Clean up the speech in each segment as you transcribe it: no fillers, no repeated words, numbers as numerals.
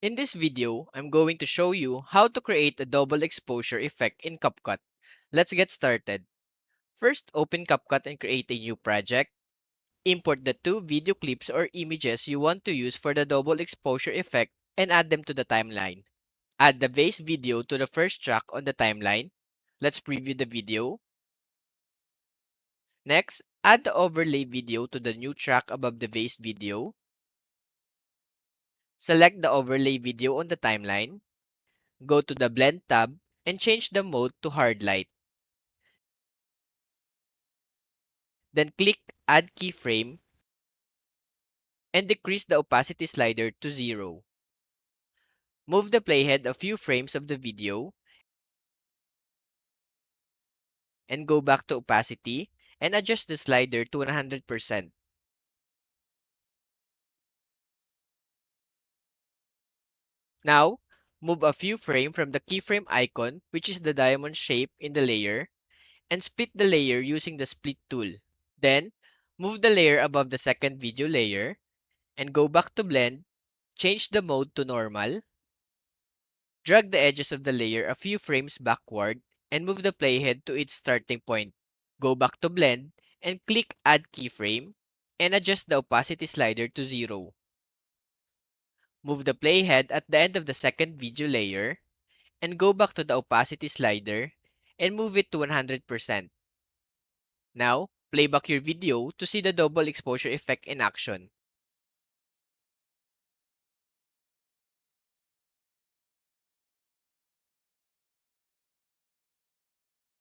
In this video, I'm going to show you how to create a double exposure effect in CapCut. Let's get started. First, open CapCut and create a new project. Import the two video clips or images you want to use for the double exposure effect and add them to the timeline. Add the base video to the first track on the timeline. Let's preview the video. Next, add the overlay video to the new track above the base video. Select the overlay video on the timeline. Go to the Blend tab and change the mode to hard light. Then click Add Keyframe and decrease the opacity slider to 0. Move the playhead a few frames of the video and go back to opacity and adjust the slider to 100%. Now, move a few frames from the keyframe icon, which is the diamond shape in the layer, and split the layer using the split tool. Then, move the layer above the second video layer and go back to blend, change the mode to normal, drag the edges of the layer a few frames backward, and move the playhead to its starting point. Go back to blend and click add keyframe and adjust the opacity slider to 0. Move the playhead at the end of the second video layer and go back to the opacity slider and move it to 100%. Now, play back your video to see the double exposure effect in action.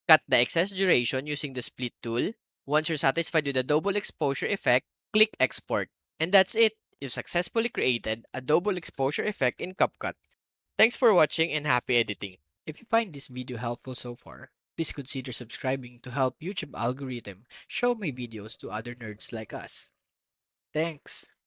Cut the excess duration using the split tool. Once you're satisfied with the double exposure effect, click export. And that's it. You've successfully created a double exposure effect in CapCut. Thanks for watching and happy editing. If you find this video helpful so far, please consider subscribing to help YouTube algorithm show my videos to other nerds like us. Thanks!